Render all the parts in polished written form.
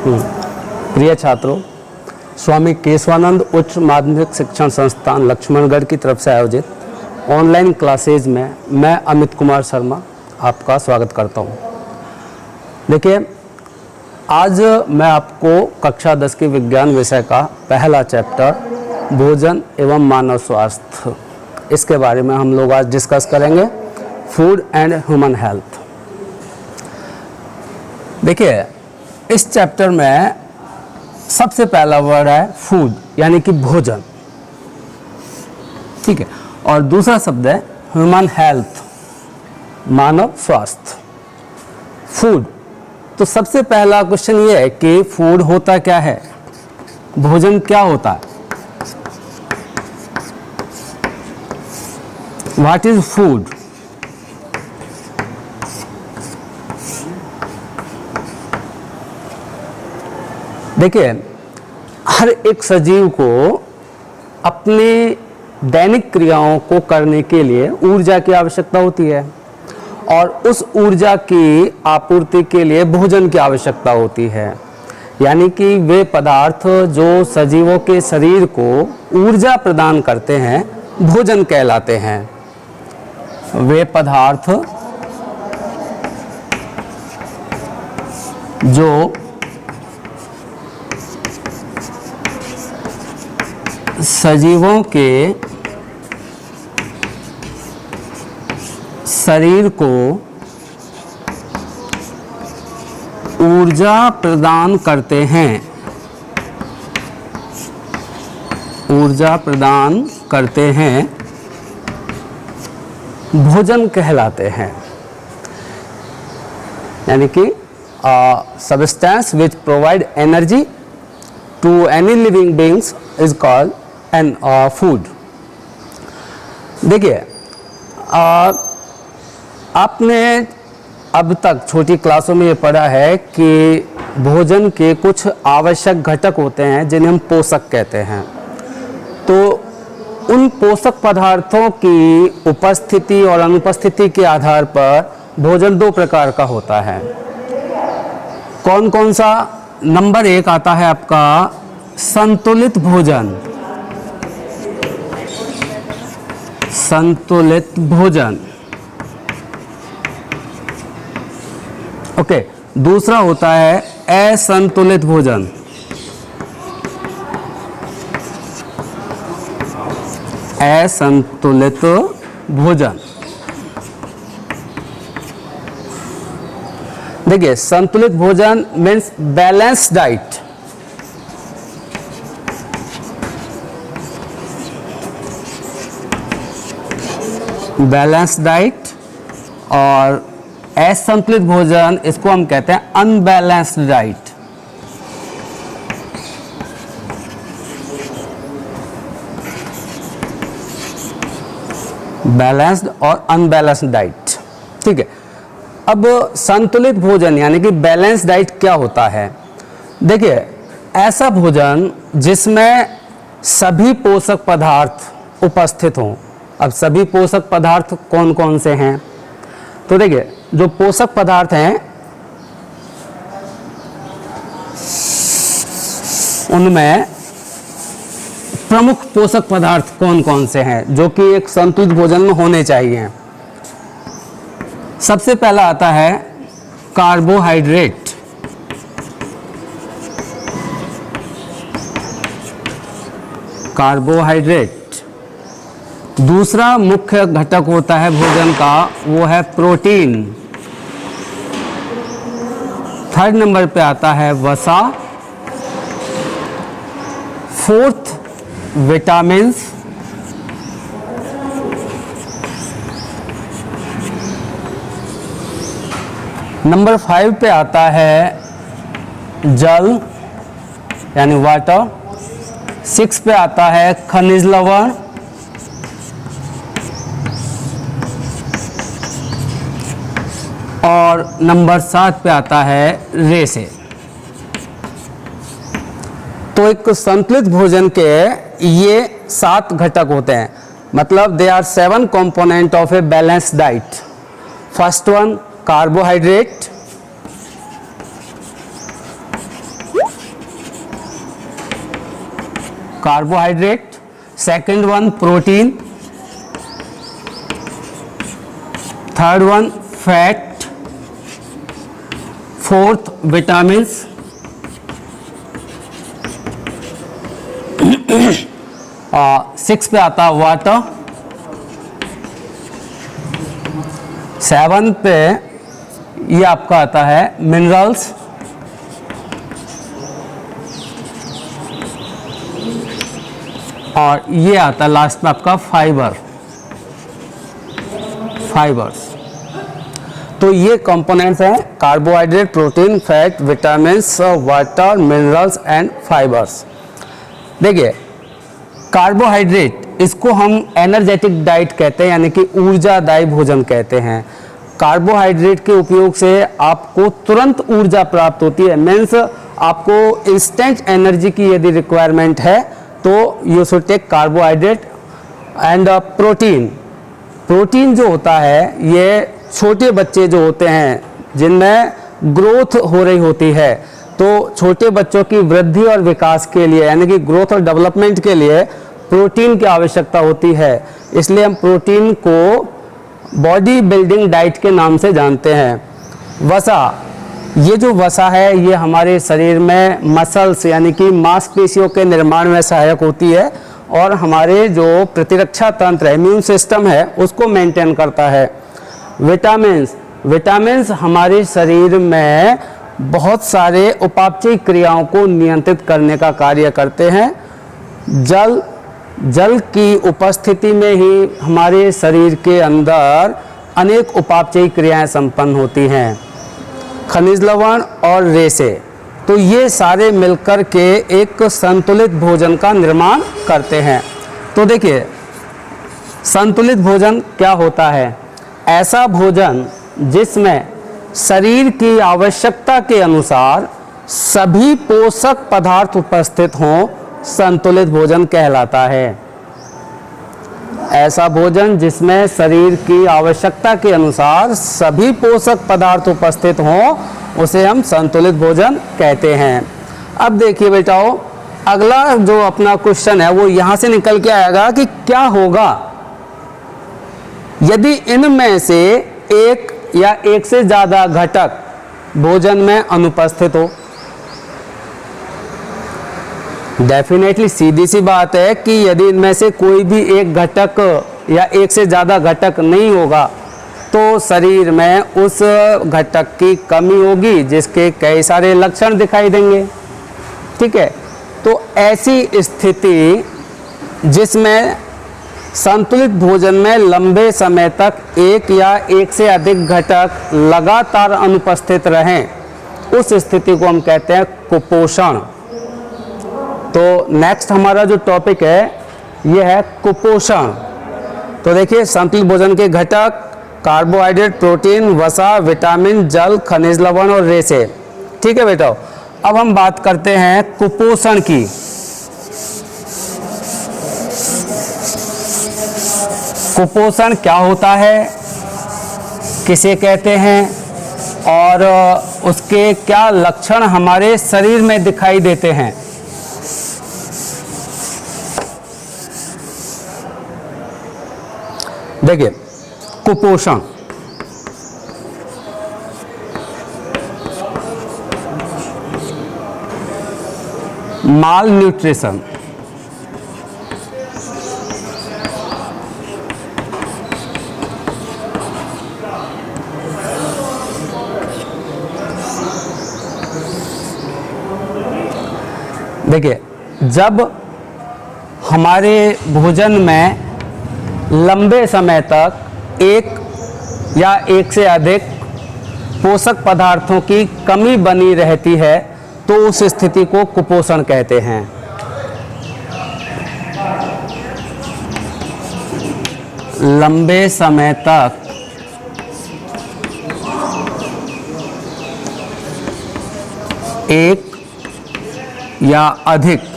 प्रिय छात्रों, स्वामी केशवानंद उच्च माध्यमिक शिक्षण संस्थान लक्ष्मणगढ़ की तरफ से आयोजित ऑनलाइन क्लासेज में मैं अमित कुमार शर्मा आपका स्वागत करता हूं। देखिए, आज मैं आपको कक्षा 10 के विज्ञान विषय का पहला चैप्टर भोजन एवं मानव स्वास्थ्य, इसके बारे में हम लोग आज डिस्कस करेंगे, फूड एंड ह्यूमन हेल्थ। देखिए, इस चैप्टर में सबसे पहला वर्ड है फूड, यानी कि भोजन, ठीक है, और दूसरा शब्द है ह्यूमन हेल्थ, मानव स्वास्थ्य। फूड, तो सबसे पहला क्वेश्चन ये है कि फूड होता क्या है, भोजन क्या होता है, व्हाट इज फूड। देखिए, हर एक सजीव को अपनी दैनिक क्रियाओं को करने के लिए ऊर्जा की आवश्यकता होती है और उस ऊर्जा की आपूर्ति के लिए भोजन की आवश्यकता होती है। यानी कि वे पदार्थ जो सजीवों के शरीर को ऊर्जा प्रदान करते हैं भोजन कहलाते हैं। वे पदार्थ जो सजीवों के शरीर को ऊर्जा प्रदान करते हैं, ऊर्जा प्रदान करते हैं, भोजन कहलाते हैं। यानी कि substance which provide energy to any living beings is called and food. देखिए, आपने अब तक छोटी क्लासों में ये पढ़ा है कि भोजन के कुछ आवश्यक घटक होते हैं जिन्हें हम पोषक कहते हैं। तो उन पोषक पदार्थों की उपस्थिति और अनुपस्थिति के आधार पर भोजन दो प्रकार का होता है। कौन कौन सा? नंबर 1 आता है आपका संतुलित भोजन, संतुलित भोजन, ओके। दूसरा होता है असंतुलित भोजन, असंतुलित भोजन। देखिए, संतुलित भोजन means balance diet, balance diet, और असंतुलित भोजन इसको हम कहते हैं अनबैलेंस्ड डाइट। बैलेंस्ड और अनबैलेंस्ड डाइट, ठीक है। अब संतुलित भोजन यानी कि बैलेंस डाइट क्या होता है? देखिए, ऐसा भोजन जिसमें सभी पोषक पदार्थ उपस्थित हों। अब सभी पोषक पदार्थ कौन कौन से हैं? तो देखिए, जो पोषक पदार्थ हैं उनमें प्रमुख पोषक पदार्थ कौन कौन से हैं जो कि एक संतुलित भोजन में होने चाहिए? सबसे पहला आता है कार्बोहाइड्रेट, कार्बोहाइड्रेट। दूसरा मुख्य घटक होता है भोजन का, वो है प्रोटीन। थर्ड नंबर पे आता है वसा। Fourth, vitamins. नंबर 5 पे आता है जल यानी वाटर। 6 पे आता है खनिज लवण। और नंबर 7 पे आता है रेसे। तो एक संतुलित भोजन के ये 7 घटक होते हैं, मतलब they are 7 component of a balance diet. First one carbohydrate, carbohydrate, second one protein, third one fat, fourth vitamins, six पे आता है वाटर, सेवन पे ये आपका आता है मिनरल्स, और ये आता है लास्ट में आपका फाइबर्स। तो ये कंपोनेंट्स हैं carbohydrate, protein, fat, vitamins, water, minerals and fibres. देखिए कार्बोहाइड्रेट, इसको हम एनर्जेटिक डाइट कहते हैं, यानी कि ऊर्जादायी भोजन कहते हैं। कार्बोहाइड्रेट के उपयोग से आपको तुरंत ऊर्जा प्राप्त होती है, मीन्स आपको इंस्टेंट एनर्जी की यदि रिक्वायरमेंट है तो you should take carbohydrate. And protein जो होता है, ये छोटे बच्चे जो होते हैं जिनमें ग्रोथ हो रही होती है, तो छोटे बच्चों की वृद्धि और विकास के लिए, यानी कि ग्रोथ और डेवलपमेंट के लिए प्रोटीन की आवश्यकता होती है। इसलिए हम प्रोटीन को बॉडी बिल्डिंग डाइट के नाम से जानते हैं। वसा, ये जो वसा है ये हमारे शरीर में मसल्स यानी कि मांसपेशियों के निर्माण में सहायक होती है, और हमारे जो प्रतिरक्षा तंत्र है, इम्यून सिस्टम है, उसको मेंटेन करता है। विटामिन्स हमारे शरीर में बहुत सारे उपापचयी क्रियाओं को नियंत्रित करने का कार्य करते हैं। जल की उपस्थिति में ही हमारे शरीर के अंदर अनेक उपापचयी क्रियाएं संपन्न होती हैं। खनिज लवण और रेशे, तो ये सारे मिलकर के एक संतुलित भोजन का निर्माण करते हैं। तो देखिए संतुलित भोजन क्या होता है? ऐसा भोजन जिसमें शरीर की आवश्यकता के अनुसार सभी पोषक पदार्थ उपस्थित हों, संतुलित भोजन कहलाता है। ऐसा भोजन जिसमें शरीर की आवश्यकता के अनुसार सभी पोषक पदार्थ उपस्थित हों, उसे हम संतुलित भोजन कहते हैं। अब देखिए बेटाओ, अगला जो अपना क्वेश्चन है वो यहाँ से निकल के आएगा कि क्या होगा यदि इनमें से एक या एक से ज़्यादा घटक भोजन में अनुपस्थित हो। डेफिनेटली सीधी सी बात है कि यदि इनमें से कोई भी एक घटक या एक से ज़्यादा घटक नहीं होगा तो शरीर में उस घटक की कमी होगी, जिसके कई सारे लक्षण दिखाई देंगे। ठीक है, तो ऐसी स्थिति जिसमें संतुलित भोजन में लंबे समय तक एक या एक से अधिक घटक लगातार अनुपस्थित रहें, उस स्थिति को हम कहते हैं कुपोषण। तो नेक्स्ट हमारा जो टॉपिक है ये है कुपोषण। तो देखिए संतुलित भोजन के घटक कार्बोहाइड्रेट, प्रोटीन, वसा, विटामिन, जल, खनिज लवण और रेशे। ठीक है बेटा, अब हम बात करते हैं कुपोषण की। कुपोषण क्या होता है, किसे कहते हैं और उसके क्या लक्षण हमारे शरीर में दिखाई देते हैं। देखिए कुपोषण माल न्यूट्रिशन, देखिए जब हमारे भोजन में लंबे समय तक एक या एक से अधिक पोषक पदार्थों की कमी बनी रहती है तो उस स्थिति को कुपोषण कहते हैं। लंबे समय तक एक या अधिक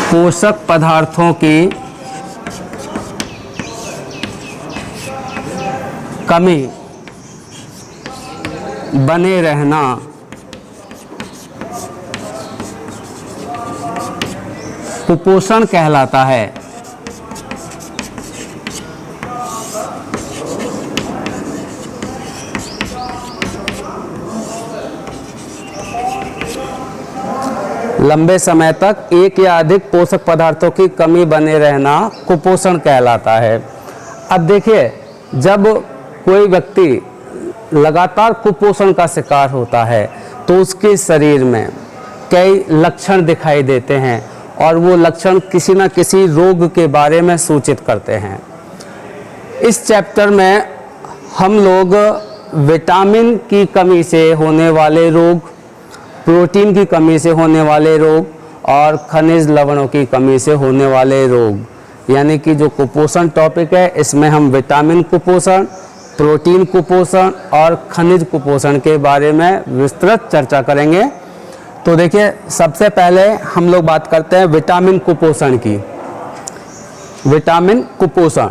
पोषक पदार्थों की कमी बने रहना कुपोषण कहलाता है। लंबे समय तक एक या अधिक पोषक पदार्थों की कमी बने रहना कुपोषण कहलाता है। अब देखिए, जब कोई व्यक्ति लगातार कुपोषण का शिकार होता है तो उसके शरीर में कई लक्षण दिखाई देते हैं और वो लक्षण किसी न किसी रोग के बारे में सूचित करते हैं। इस चैप्टर में हम लोग विटामिन की कमी से होने वाले रोग, प्रोटीन की कमी से होने वाले रोग और खनिज लवणों की कमी से होने वाले रोग, यानी कि जो कुपोषण टॉपिक है इसमें हम विटामिन कुपोषण, प्रोटीन कुपोषण और खनिज कुपोषण के बारे में विस्तृत चर्चा करेंगे। तो देखिए, सबसे पहले हम लोग बात करते हैं विटामिन कुपोषण की। विटामिन कुपोषण,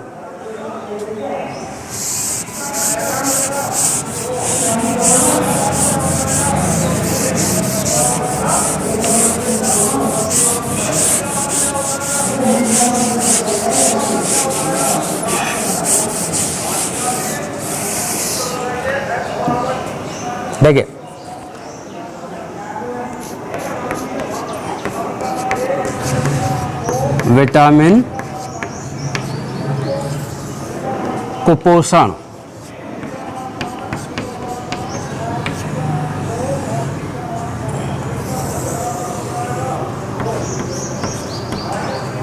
देखिए विटामिन कुपोषण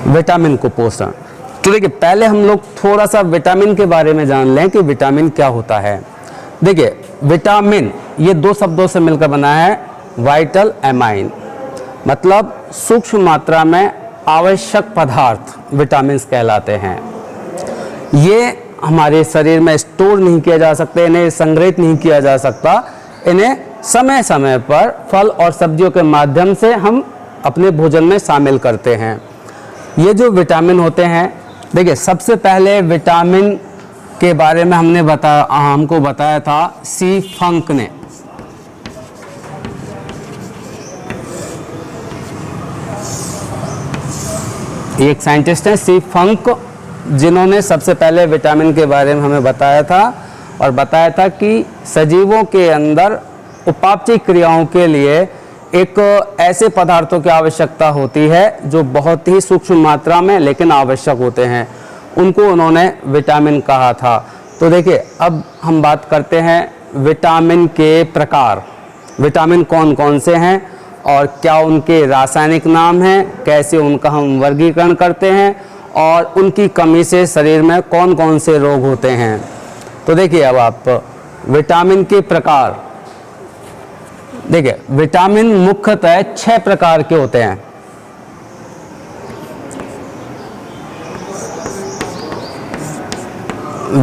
विटामिन कुपोषण। तो देखिए, पहले हम लोग थोड़ा सा विटामिन के बारे में जान लें कि विटामिन क्या होता है। देखिए, विटामिन ये दो शब्दों से मिलकर बना है, वाइटल एमाइन, मतलब सूक्ष्म मात्रा में आवश्यक पदार्थ विटामिन कहलाते हैं। ये हमारे शरीर में स्टोर नहीं किया जा सकते, इन्हें संग्रहित नहीं किया जा सकता, इन्हें समय समय पर फल और सब्जियों के माध्यम से हम अपने भोजन में शामिल करते हैं। ये जो विटामिन होते हैं, देखिए सबसे पहले विटामिन के बारे में हमको बताया था सी फंक ने। एक साइंटिस्ट हैं सी फंक, जिन्होंने सबसे पहले विटामिन के बारे में हमें बताया था और बताया था कि सजीवों के अंदर उपापचय क्रियाओं के लिए एक ऐसे पदार्थों की आवश्यकता होती है जो बहुत ही सूक्ष्म मात्रा में लेकिन आवश्यक होते हैं, उनको उन्होंने विटामिन कहा था। तो देखिए, अब हम बात करते हैं विटामिन के प्रकार। विटामिन कौन कौन से हैं और क्या उनके रासायनिक नाम हैं, कैसे उनका हम वर्गीकरण करते हैं और उनकी कमी से शरीर में कौन कौन से रोग होते हैं। तो देखिए, अब आप विटामिन के प्रकार देखिए, विटामिन मुख्यतः 6 प्रकार के होते हैं।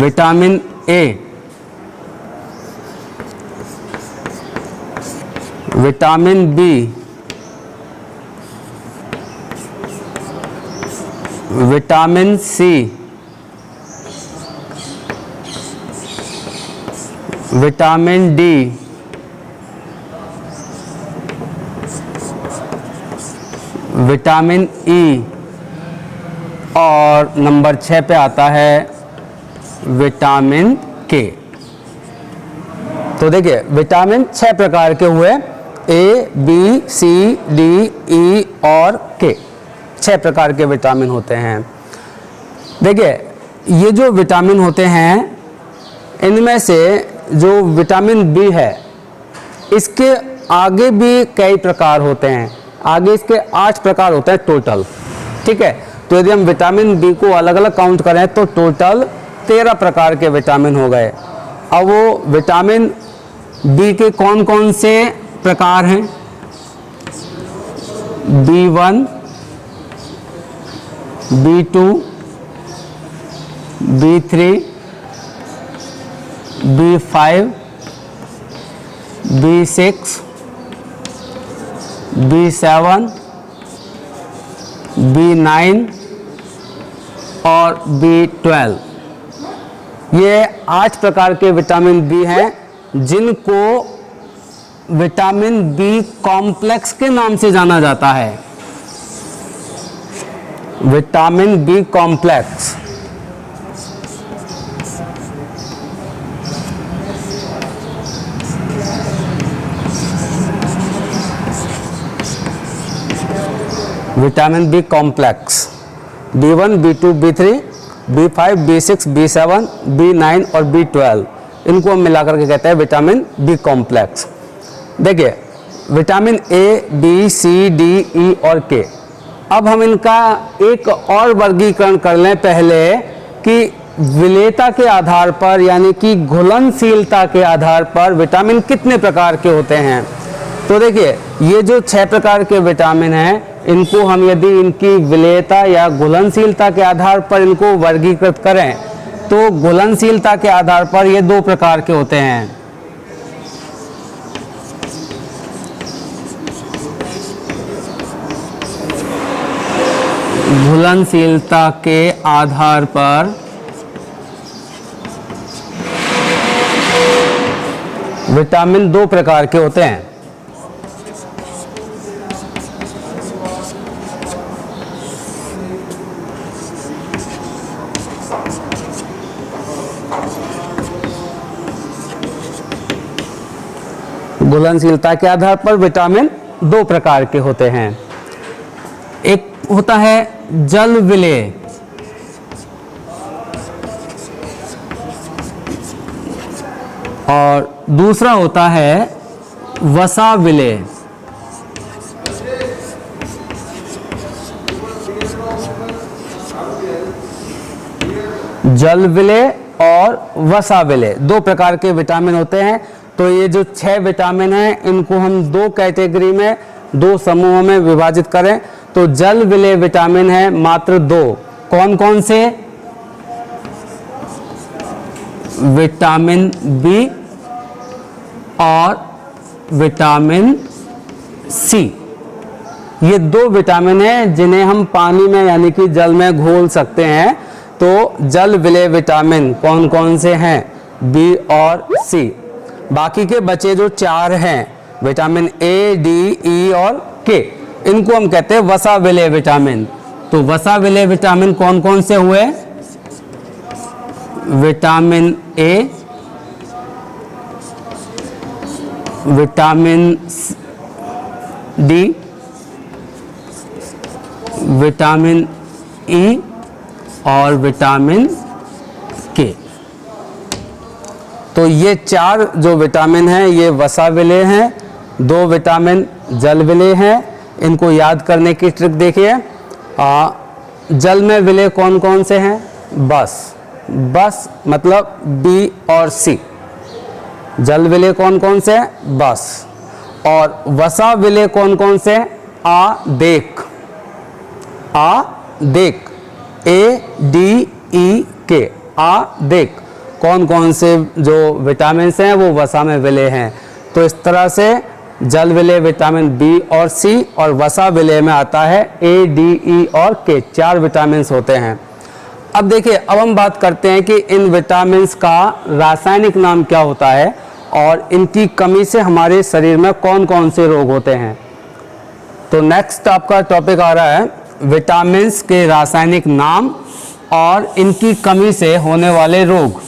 Vitamin A, vitamin B, vitamin C, vitamin D, vitamin E और नंबर 6 पे आता है विटामिन के। तो देखिए, विटामिन 6 प्रकार के हुए, ए, बी, सी, डी, ई और के, 6 प्रकार के विटामिन होते हैं। देखिए, ये जो विटामिन होते हैं, इनमें से जो विटामिन बी है, इसके आगे भी कई प्रकार होते हैं, आगे इसके 8 प्रकार होते हैं टोटल। ठीक है, तो यदि हम विटामिन बी को अलग अलग काउंट करें तो टोटल 13 प्रकार के विटामिन हो गए। अब वो विटामिन बी के कौन कौन से प्रकार हैं? B1, B2, B3, B5, B6, B7, B9 और B12। ये 8 प्रकार के विटामिन बी हैं जिनको विटामिन बी कॉम्प्लेक्स के नाम से जाना जाता है। Vitamin B complex. Vitamin B complex B1, B2, B3, B5, B6, B7, B9 और B12, इनको हम मिलाकर के कहते हैं विटामिन बी कॉम्प्लेक्स। देखिए vitamin A, B, C, D, E और के। अब हम इनका एक और वर्गीकरण कर लें पहले कि विलेयता के आधार पर यानी कि घुलनशीलता के आधार पर विटामिन कितने प्रकार के होते हैं। तो देखिए ये जो 6 प्रकार के विटामिन हैं, इनको हम यदि इनकी विलेयता या घुलनशीलता के आधार पर इनको वर्गीकृत करें तो घुलनशीलता के आधार पर ये 2 प्रकार के होते हैं। घुलनशीलता के आधार पर विटामिन 2 प्रकार के होते हैं। घुलनशीलता के आधार पर विटामिन 2 प्रकार के होते हैं। एक होता है जल विलेय और दूसरा होता है वसा विलेय। जल विलेय और वसा विलेय 2 प्रकार के विटामिन होते हैं। तो ये जो 6 विटामिन हैं इनको हम 2 कैटेगरी में 2 समूहों में विभाजित करें तो जल विलेय विटामिन है मात्र 2। कौन कौन से? विटामिन बी और विटामिन सी। ये 2 विटामिन हैं जिन्हें हम पानी में यानी कि जल में घोल सकते हैं। तो जल विलेय विटामिन कौन कौन से हैं? बी और सी। बाकी के बचे जो 4 हैं विटामिन ए, डी, ई और के, इनको हम कहते हैं वसा विलेय विटामिन। तो वसा विलेय विटामिन कौन कौन से हुए? Vitamin A, vitamin D, vitamin E और विटामिन के। तो ये 4 जो विटामिन हैं ये वसा विलेय हैं, 2 विटामिन जल विलेय हैं। इनको याद करने की ट्रिक देखिए। जल में विलेय कौन कौन से हैं? बस मतलब बी और सी। जल विलेय कौन कौन से हैं? बस। और वसा विलेय कौन कौन से हैं? देख, ए, डी, ई, के। देख कौन कौन से जो विटामिन हैं वो वसा में विलेय हैं। तो इस तरह से जल विलेय विटामिन बी और सी और वसा विलेय में आता है ए, डी, ई और के। 4 विटामिन होते हैं। अब देखिए अब हम बात करते हैं कि इन विटामिन का रासायनिक नाम क्या होता है और इनकी कमी से हमारे शरीर में कौन कौन से रोग होते हैं। तो नेक्स्ट आपका टॉपिक आ रहा है विटामिन के रासायनिक नाम और इनकी कमी से होने वाले रोग।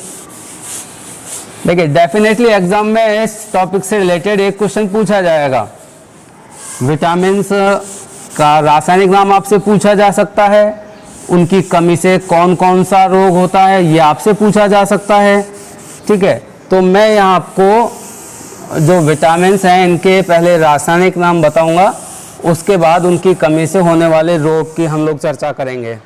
देखिए डेफिनेटली एग्जाम में इस टॉपिक से रिलेटेड एक क्वेश्चन पूछा जाएगा। विटामिन का रासायनिक नाम आपसे पूछा जा सकता है, उनकी कमी से कौन कौन सा रोग होता है ये आपसे पूछा जा सकता है। ठीक है, तो मैं यहाँ आपको जो विटामिन हैं इनके पहले रासायनिक नाम बताऊंगा, उसके बाद उनकी कमी से होने वाले रोग की हम लोग चर्चा करेंगे।